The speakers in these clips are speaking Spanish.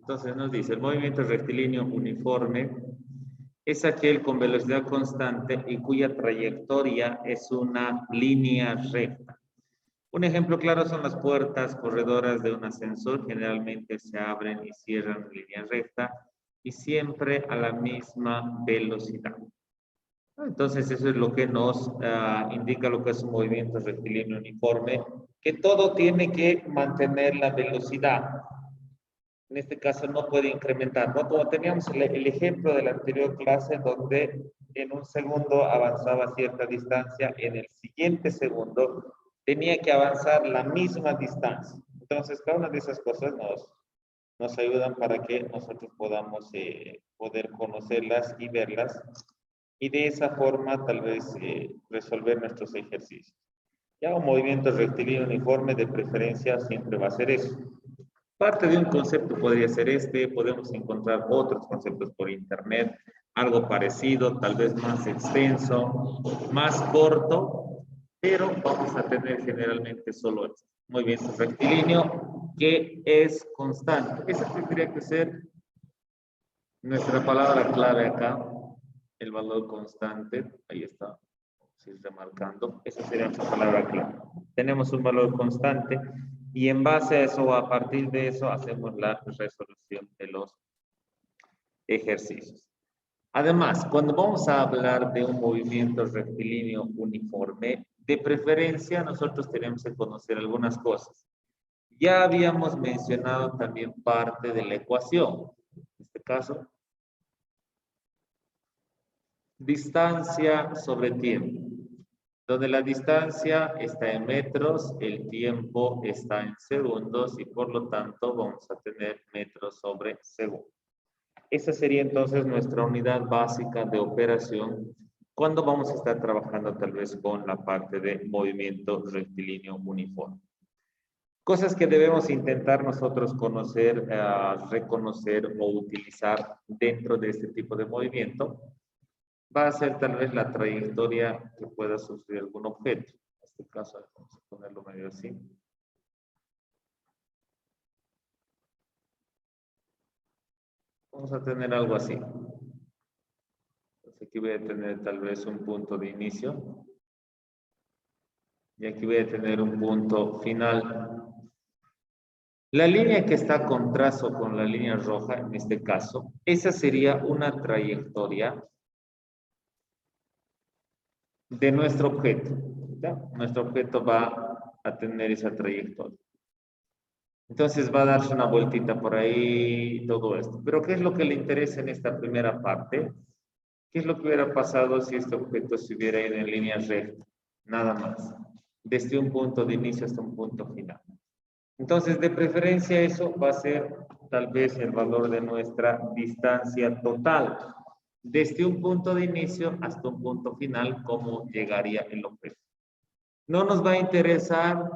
Entonces nos dice, el movimiento rectilíneo uniforme es aquel con velocidad constante y cuya trayectoria es una línea recta. Un ejemplo claro son las puertas corredoras de un ascensor. Generalmente se abren y cierran en línea recta y siempre a la misma velocidad. Entonces eso es lo que nos indica lo que es un movimiento rectilíneo uniforme, que todo tiene que mantener la velocidad. En este caso no puede incrementar, ¿no? Como teníamos el ejemplo de la anterior clase, donde en un segundo avanzaba cierta distancia, en el siguiente segundo tenía que avanzar la misma distancia. Entonces, cada una de esas cosas nos ayudan para que nosotros podamos poder conocerlas y verlas, y de esa forma tal vez resolver nuestros ejercicios. Ya un movimiento rectilíneo uniforme de preferencia siempre va a ser eso. Parte de un concepto podría ser este, podemos encontrar otros conceptos por internet, algo parecido, tal vez más extenso, más corto, pero vamos a tener generalmente solo esto. Movimiento rectilíneo que es constante. Esa tendría que ser nuestra palabra clave acá, el valor constante, ahí está, si remarcando, esa sería nuestra palabra clave. Tenemos un valor constante y en base a eso, a partir de eso, hacemos la resolución de los ejercicios. Además, cuando vamos a hablar de un movimiento rectilíneo uniforme, de preferencia nosotros tenemos que conocer algunas cosas. Ya habíamos mencionado también parte de la ecuación. En este caso, distancia sobre tiempo. Donde la distancia está en metros, el tiempo está en segundos y por lo tanto vamos a tener metros sobre segundo. Esa sería entonces nuestra unidad básica de operación cuando vamos a estar trabajando tal vez con la parte de movimiento rectilíneo uniforme. Cosas que debemos intentar nosotros conocer, reconocer o utilizar dentro de este tipo de movimiento va a ser tal vez la trayectoria que pueda sufrir algún objeto. En este caso, vamos a ponerlo medio así. Vamos a tener algo así. Entonces aquí voy a tener tal vez un punto de inicio. Y aquí voy a tener un punto final. La línea que está con trazo con la línea roja, en este caso, esa sería una trayectoria de nuestro objeto. ¿Ya? Nuestro objeto va a tener esa trayectoria. Entonces va a darse una vueltita por ahí y todo esto. Pero ¿qué es lo que le interesa en esta primera parte? ¿Qué es lo que hubiera pasado si este objeto se hubiera ido en línea recta? Nada más. Desde un punto de inicio hasta un punto final. Entonces, de preferencia, eso va a ser tal vez el valor de nuestra distancia total. Desde un punto de inicio hasta un punto final, cómo llegaría el objeto. No nos va a interesar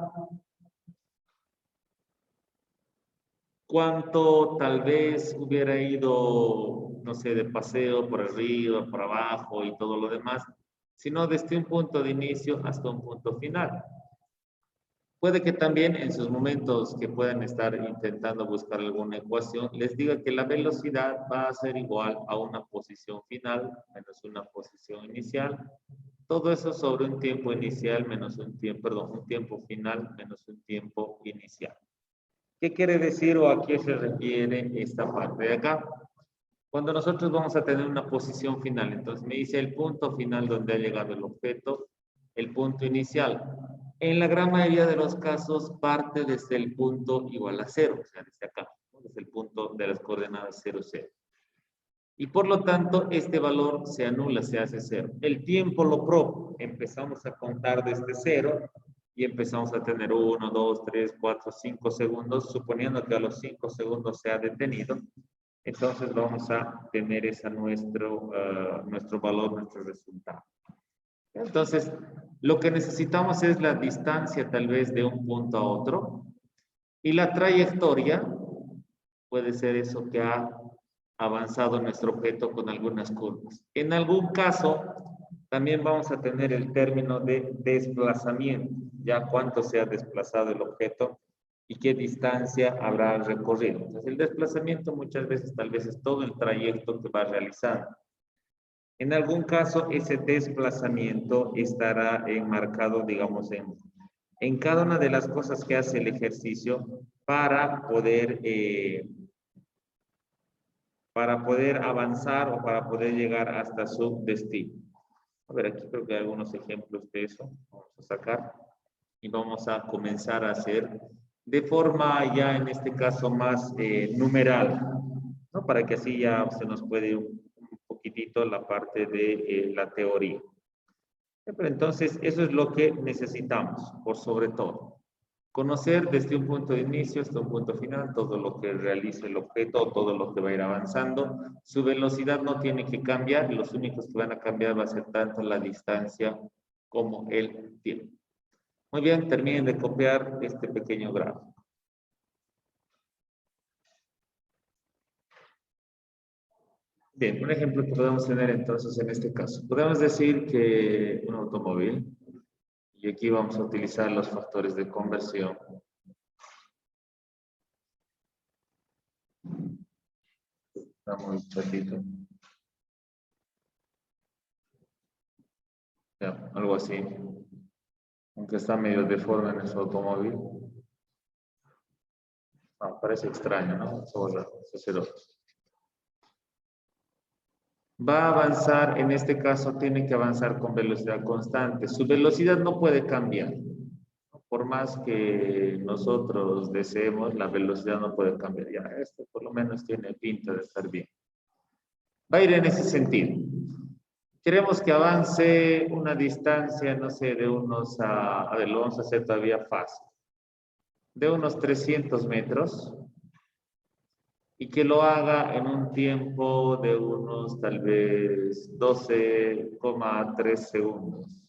cuánto tal vez hubiera ido, no sé, de paseo por arriba, por abajo y todo lo demás, sino desde un punto de inicio hasta un punto final. Puede que también en sus momentos que puedan estar intentando buscar alguna ecuación, les diga que la velocidad va a ser igual a una posición final menos una posición inicial. Todo eso sobre un tiempo inicial menos un tiempo, perdón, un tiempo final menos un tiempo inicial. ¿Qué quiere decir o a qué se refiere esta parte de acá? Cuando nosotros vamos a tener una posición final, entonces me dice el punto final donde ha llegado el objeto, el punto inicial. En la gran mayoría de los casos parte desde el punto igual a 0, o sea, desde acá, ¿no? Desde el punto de las coordenadas 0, 0. Y por lo tanto, este valor se anula, se hace 0. El tiempo lo propio, empezamos a contar desde 0 y empezamos a tener 1, 2, 3, 4, 5 segundos, suponiendo que a los 5 segundos se ha detenido. Entonces vamos a tener ese nuestro valor, nuestro resultado. Entonces, lo que necesitamos es la distancia tal vez de un punto a otro y la trayectoria puede ser eso que ha avanzado nuestro objeto con algunas curvas. En algún caso, también vamos a tener el término de desplazamiento, ya cuánto se ha desplazado el objeto y qué distancia habrá recorrido. Entonces, el desplazamiento muchas veces tal vez es todo el trayecto que va realizando. En algún caso, ese desplazamiento estará enmarcado, digamos, en cada una de las cosas que hace el ejercicio para poder avanzar o para poder llegar hasta su destino. A ver, aquí creo que hay algunos ejemplos de eso. Vamos a sacar y vamos a comenzar a hacer de forma ya en este caso más numeral, ¿no? Para que así ya se nos puede ir un poquitito la parte de la teoría. Pero entonces, eso es lo que necesitamos, por sobre todo. Conocer desde un punto de inicio hasta un punto final todo lo que realiza el objeto, todo lo que va a ir avanzando. Su velocidad no tiene que cambiar, los únicos que van a cambiar va a ser tanto la distancia como el tiempo. Muy bien, terminen de copiar este pequeño gráfico. Bien, un ejemplo que podemos tener entonces en este caso. Podemos decir que un automóvil, y aquí vamos a utilizar los factores de conversión. Está muy chatito. Ya, algo así. Aunque está medio deforme en su automóvil. Parece extraño, ¿no? Va a avanzar, en este caso tiene que avanzar con velocidad constante. Su velocidad no puede cambiar. Por más que nosotros deseemos, la velocidad no puede cambiar. Ya, esto por lo menos tiene pinta de estar bien. Va a ir en ese sentido. Queremos que avance una distancia, no sé, de unos, a ver, lo vamos a hacer todavía fácil, de unos 300 metros y que lo haga en un tiempo de unos tal vez 12,3 segundos.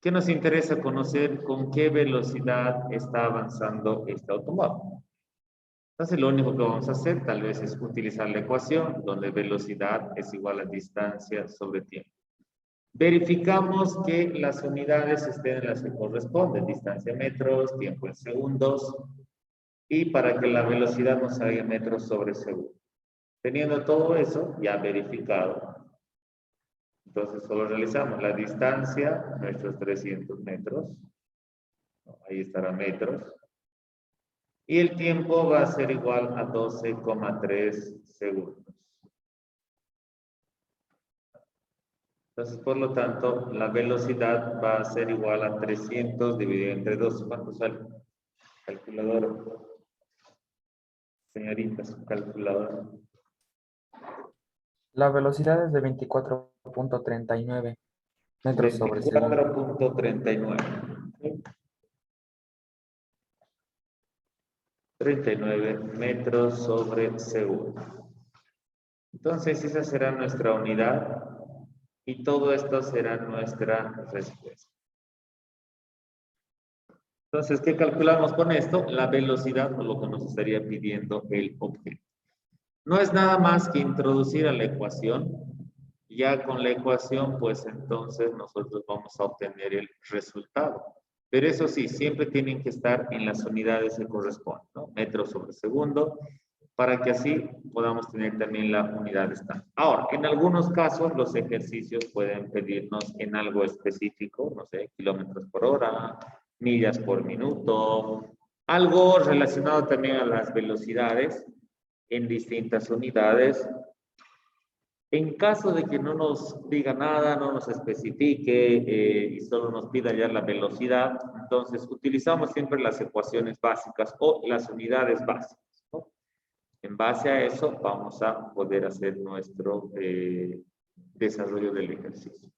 ¿Qué nos interesa conocer? Con qué velocidad está avanzando este automóvil. Entonces, lo único que vamos a hacer tal vez es utilizar la ecuación donde velocidad es igual a distancia sobre tiempo. Verificamos que las unidades estén en las que corresponden, distancia en metros, tiempo en segundos, y para que la velocidad nos salga en metros sobre segundo. Teniendo todo eso ya verificado, entonces solo realizamos la distancia, nuestros 300 metros, ahí estará metros, y el tiempo va a ser igual a 12,3 segundos. Entonces, por lo tanto, la velocidad va a ser igual a 300 dividido entre 2. ¿Cuánto sale? Calculadora. Señorita, su calculadora. La velocidad es de 24.39 metros sobre segundo. 24.39. 39 metros sobre segundo. Entonces, esa será nuestra unidad y todo esto será nuestra respuesta. Entonces, ¿qué calculamos con esto? La velocidad, por lo que nos estaría pidiendo el objeto. No es nada más que introducir a la ecuación. Ya con la ecuación, pues entonces nosotros vamos a obtener el resultado. Pero eso sí, siempre tienen que estar en las unidades que corresponden, ¿no? Metros sobre segundo, para que así podamos tener también la unidad estándar. Ahora, en algunos casos los ejercicios pueden pedirnos en algo específico, no sé, kilómetros por hora, millas por minuto, algo relacionado también a las velocidades en distintas unidades. En caso de que no nos diga nada, no nos especifique y solo nos pida ya la velocidad, entonces utilizamos siempre las ecuaciones básicas o las unidades básicas, ¿no? En base a eso vamos a poder hacer nuestro desarrollo del ejercicio.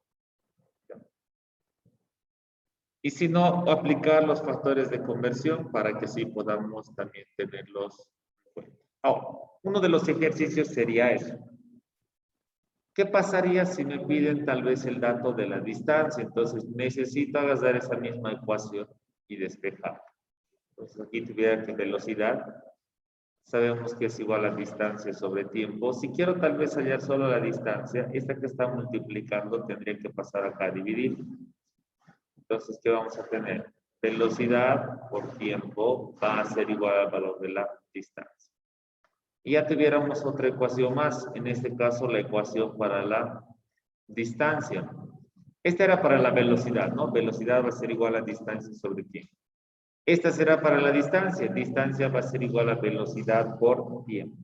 Y si no, aplicar los factores de conversión para que sí podamos también tenerlos en cuenta. Ahora, uno de los ejercicios sería eso. ¿Qué pasaría si me piden tal vez el dato de la distancia? Entonces necesito agarrar esa misma ecuación y despejar. Entonces aquí tuviera que velocidad, sabemos que es igual a distancia sobre tiempo. Si quiero tal vez hallar solo la distancia, esta que está multiplicando tendría que pasar acá a dividir. Entonces, ¿qué vamos a tener? velocidad por tiempo va a ser igual al valor de la distancia. Y ya tuviéramos otra ecuación más, en este caso la ecuación para la distancia. Esta era para la velocidad, ¿no? Velocidad va a ser igual a distancia sobre tiempo. Esta será para la distancia. Distancia va a ser igual a velocidad por tiempo.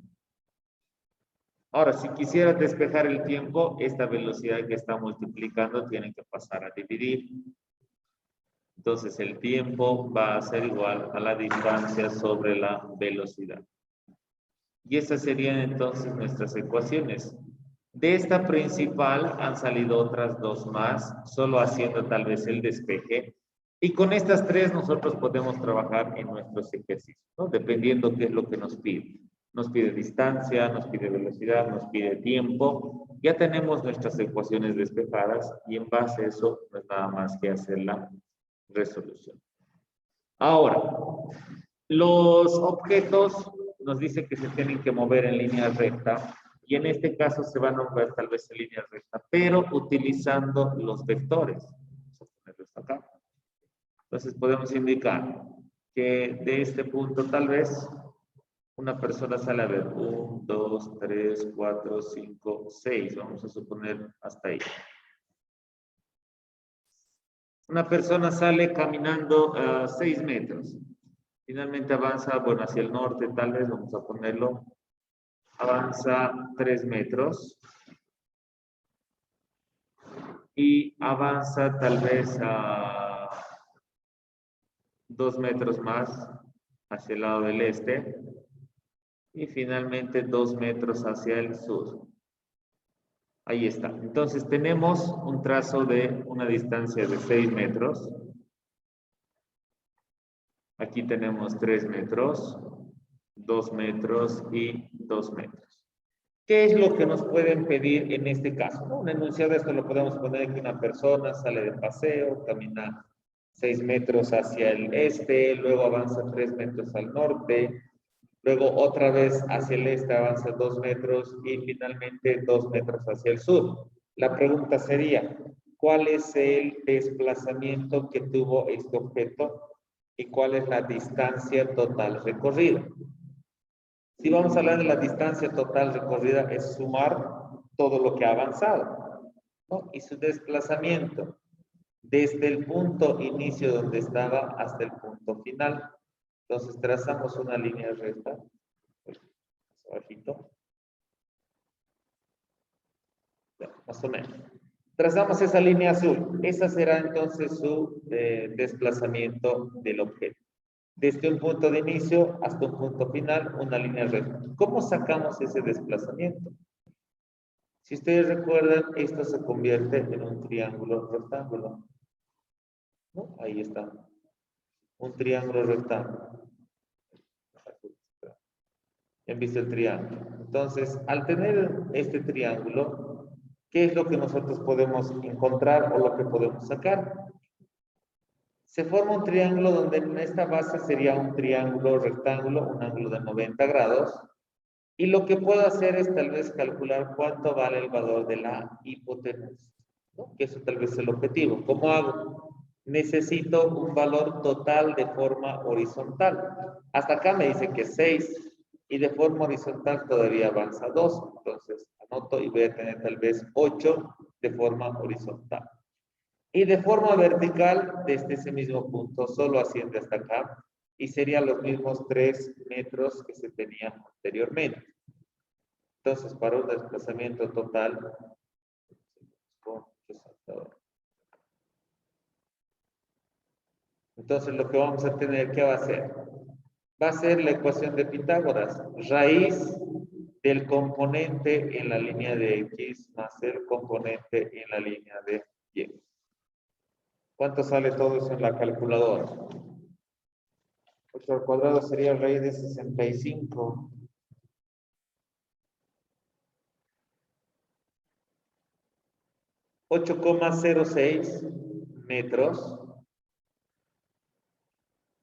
Ahora, si quisiera despejar el tiempo, esta velocidad que está multiplicando tiene que pasar a dividir. Entonces, el tiempo va a ser igual a la distancia sobre la velocidad. Y esas serían entonces nuestras ecuaciones. De esta principal han salido otras dos más, solo haciendo tal vez el despeje. Y con estas tres nosotros podemos trabajar en nuestros ejercicios, ¿no? Dependiendo qué es lo que nos pide. Nos pide distancia, nos pide velocidad, nos pide tiempo. Ya tenemos nuestras ecuaciones despejadas y en base a eso no es nada más que hacer la resolución. Ahora, los objetos nos dice que se tienen que mover en línea recta y en este caso se van a mover tal vez en línea recta, pero utilizando los vectores. Vamos a ponerlos acá. Entonces podemos indicar que de este punto tal vez una persona sale a ver 1, 2, 3, 4, 5, 6. Vamos a suponer hasta ahí. Una persona sale caminando a 6 metros. Finalmente avanza, bueno, hacia el norte, tal vez, vamos a ponerlo. Avanza 3 metros. Y avanza tal vez a 2 metros más hacia el lado del este. Y finalmente 2 metros hacia el sur. Ahí está. Entonces tenemos un trazo de una distancia de 6 metros. Aquí tenemos 3 metros, 2 metros y 2 metros. ¿Qué es lo que nos pueden pedir en este caso? Un enunciado de esto lo podemos poner que una persona sale de paseo, camina 6 metros hacia el este, luego avanza 3 metros al norte, luego otra vez hacia el este avanza 2 metros y finalmente 2 metros hacia el sur. La pregunta sería, ¿cuál es el desplazamiento que tuvo este objeto y cuál es la distancia total recorrida? Si vamos a hablar de la distancia total recorrida, es sumar todo lo que ha avanzado, ¿no? Y su desplazamiento desde el punto inicio donde estaba hasta el punto final. Entonces trazamos una línea recta, abajito, más o menos. Trazamos esa línea azul. Esa será entonces su desplazamiento del objeto. Desde un punto de inicio hasta un punto final, una línea recta. ¿Cómo sacamos ese desplazamiento? Si ustedes recuerdan, esto se convierte en un triángulo rectángulo, ¿no? Ahí está. Un triángulo rectángulo. ¿Han visto el triángulo? Entonces, al tener este triángulo, ¿qué es lo que nosotros podemos encontrar o lo que podemos sacar? Se forma un triángulo donde en esta base sería un triángulo rectángulo, un ángulo de 90 grados. Y lo que puedo hacer es tal vez calcular cuánto vale el valor de la hipotenusa, ¿no? Que eso tal vez es el objetivo. ¿Cómo hago? Necesito un valor total de forma horizontal. Hasta acá me dice que 6 y de forma horizontal todavía avanza 2. Entonces anoto y voy a tener tal vez 8 de forma horizontal. Y de forma vertical, desde ese mismo punto, solo asciende hasta acá, y serían los mismos 3 metros que se tenían anteriormente. Entonces, para un desplazamiento total, con resaltador. Entonces, lo que vamos a tener, ¿qué va a ser? Va a ser la ecuación de Pitágoras, raíz del componente en la línea de X más el componente en la línea de Y. ¿Cuánto sale todo eso en la calculadora? 8 al cuadrado sería raíz de 65. 8,06 metros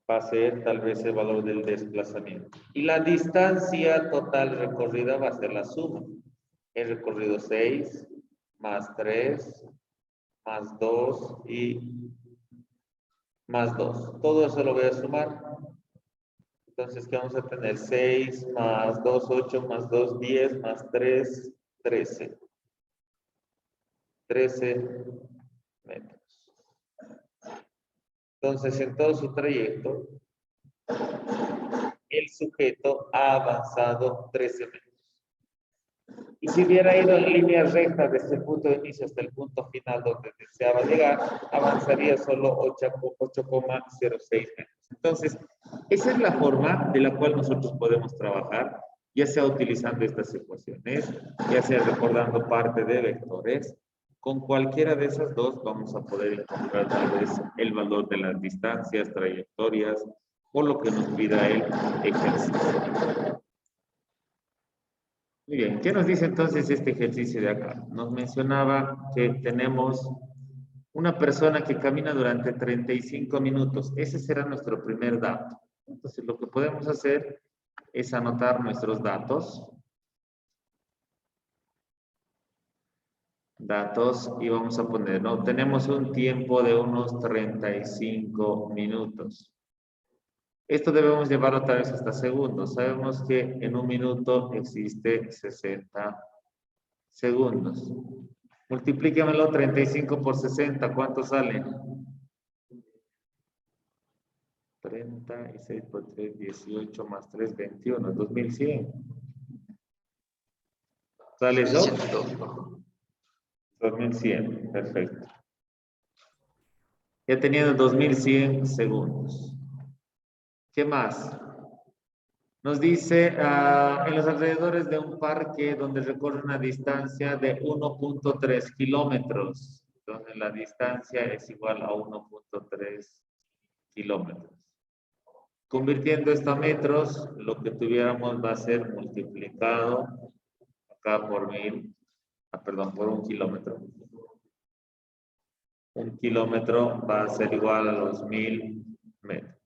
va a ser tal vez el valor del desplazamiento. Y la distancia total recorrida va a ser la suma. He recorrido 6, más 3, más 2 y más 2. Todo eso lo voy a sumar. Entonces, ¿qué vamos a tener? 6 más 2, 8, más 2, 10, más 3, 13. 13 metros. Entonces, en todo su trayecto, el sujeto ha avanzado 13 metros. Y si hubiera ido en línea recta desde el punto de inicio hasta el punto final donde deseaba llegar, avanzaría solo 8,06 metros. Entonces, esa es la forma de la cual nosotros podemos trabajar, ya sea utilizando estas ecuaciones, ya sea recordando parte de vectores. Con cualquiera de esas dos vamos a poder encontrar tal vez el valor de las distancias, trayectorias o lo que nos pida el ejercicio. Muy bien, ¿qué nos dice entonces este ejercicio de acá? Nos mencionaba que tenemos una persona que camina durante 35 minutos. Ese será nuestro primer dato. Entonces, lo que podemos hacer es anotar nuestros datos. Datos y vamos a poner, ¿no? Tenemos un tiempo de unos 35 minutos. Esto debemos llevarlo otra vez hasta segundos. Sabemos que en un minuto existe 60 segundos. Multiplíquemelo 35 por 60. ¿Cuánto sale? 36 por 3, 18 más 3, 21. 2100. ¿Sale eso? 2100. Perfecto. Ya teniendo 2100 segundos. ¿Qué más? Nos dice en los alrededores de un parque donde recorre una distancia de 1.3 kilómetros, donde la distancia es igual a 1.3 kilómetros. Convirtiendo esto a metros, lo que tuviéramos va a ser multiplicado acá por por un kilómetro. Un kilómetro va a ser igual a los 1000 metros.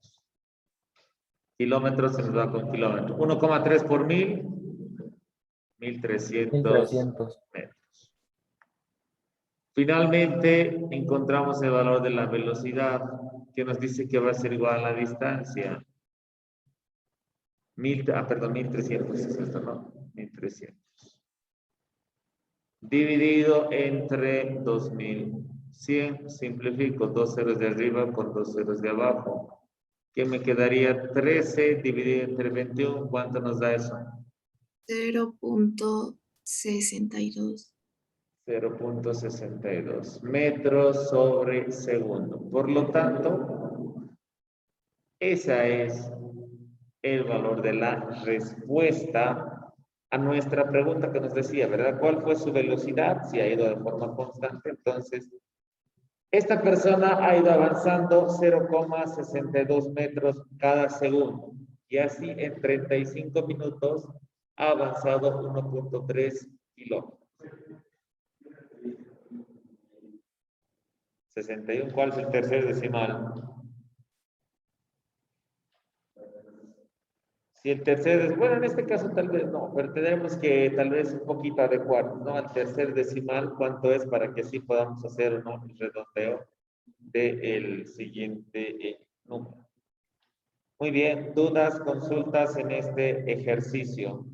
Kilómetros se nos va con kilómetros. 1,3 por 1000, 1300 metros. Finalmente, encontramos el valor de la velocidad, que nos dice que va a ser igual a la distancia. 1300 es esto, ¿no? 1300. Dividido entre 2100, simplifico 2 ceros de arriba con 2 ceros de abajo. Que me quedaría 13 dividido entre 21, ¿cuánto nos da eso? 0.62. 0.62 metros sobre segundo. Por lo tanto, ese es el valor de la respuesta a nuestra pregunta que nos decía, ¿verdad? ¿Cuál fue su velocidad? Si ha ido de forma constante, entonces, esta persona ha ido avanzando 0,62 metros cada segundo. Y así en 35 minutos ha avanzado 1.3 kilómetros. 61, ¿cuál es el tercer decimal? Si el tercer, bueno, en este caso tal vez no, pero tenemos que tal vez un poquito adecuar, ¿no? Al tercer decimal, ¿cuánto es para que así podamos hacer un redondeo del siguiente número? Muy bien, dudas, consultas en este ejercicio.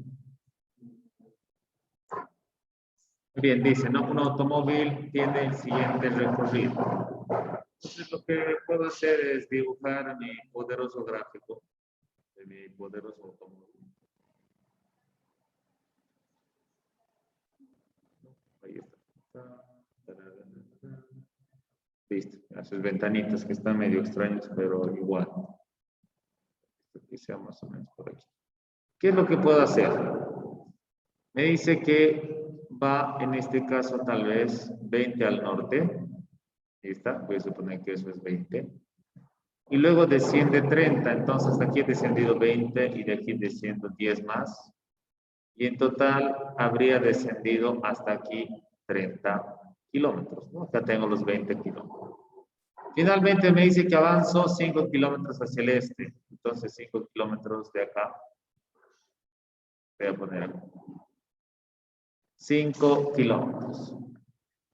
Muy bien, dice, ¿no? Un automóvil tiene el siguiente recorrido. Entonces lo que puedo hacer es dibujar mi poderoso gráfico de mi poderoso automóvil. Ahí está. Listo. Esas ventanitas que están medio extrañas, pero igual. Que sea más o menos por aquí. ¿Qué es lo que puedo hacer? Me dice que va, en este caso, tal vez 20 al norte. Ahí está. Voy a suponer que eso es 20. Y luego desciende 30. Entonces, aquí he descendido 20 y de aquí desciendo 10 más. Y en total habría descendido hasta aquí 30 kilómetros, ¿no? Acá tengo los 20 kilómetros. Finalmente me dice que avanzo 5 kilómetros hacia el este. Entonces 5 kilómetros de acá. Voy a poner aquí. 5 kilómetros.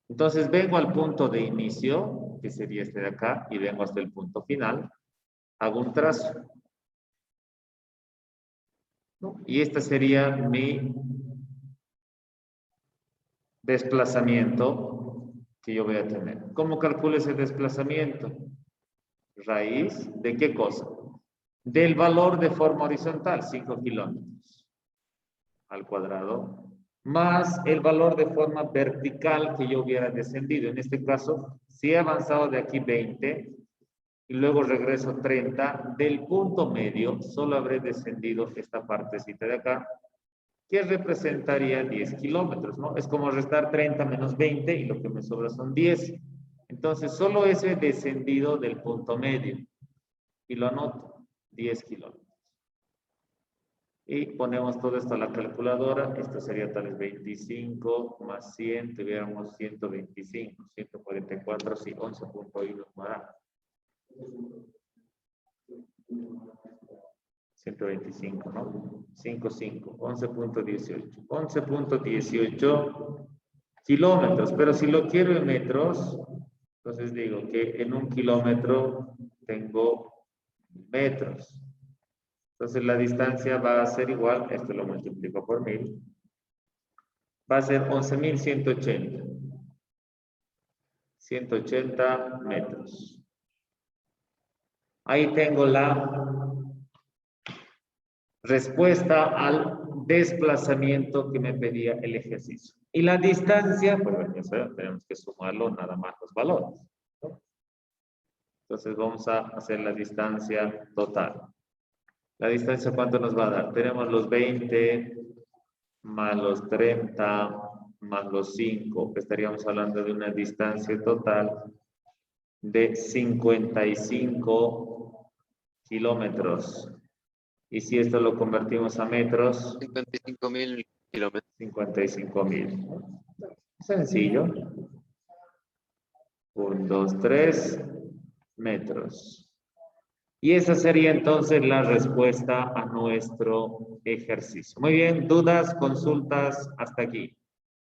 Entonces vengo al punto de inicio, que sería este de acá, y vengo hasta el punto final, hago un trazo. ¿No? Y esta sería mi desplazamiento que yo voy a tener. ¿Cómo calculo ese desplazamiento? Raíz de qué cosa? Del valor de forma horizontal, 5 kilómetros al cuadrado, más el valor de forma vertical que yo hubiera descendido. En este caso, si he avanzado de aquí 20 y luego regreso 30, del punto medio solo habré descendido esta partecita de acá, que representaría 10 kilómetros, ¿no? Es como restar 30 menos 20 y lo que me sobra son 10. Entonces, solo ese descendido del punto medio. Y lo anoto, 10 kilómetros. Y ponemos todo esto a la calculadora. Esto sería tal vez 25 más 100, tuviéramos 125, 144, sí, 11.1 nos da. 125, ¿no? 5, 11.18. 11.18 kilómetros, pero si lo quiero en metros, entonces digo que en un kilómetro tengo metros. Entonces la distancia va a ser igual, esto lo multiplico por 1000, va a ser 11.180. 180 metros. Ahí tengo la respuesta al desplazamiento que me pedía el ejercicio. Y la distancia, pues bueno, ya tenemos que sumarlo nada más los valores, ¿no? Entonces vamos a hacer la distancia total. La distancia, ¿cuánto nos va a dar? Tenemos los 20 más los 30 más los 5, que estaríamos hablando de una distancia total de 55 kilómetros. Y si esto lo convertimos a metros, 55.000 kilómetros. 55.000. Sencillo. 1, 2, 3 metros. Y esa sería entonces la respuesta a nuestro ejercicio. Muy bien, dudas, consultas, hasta aquí.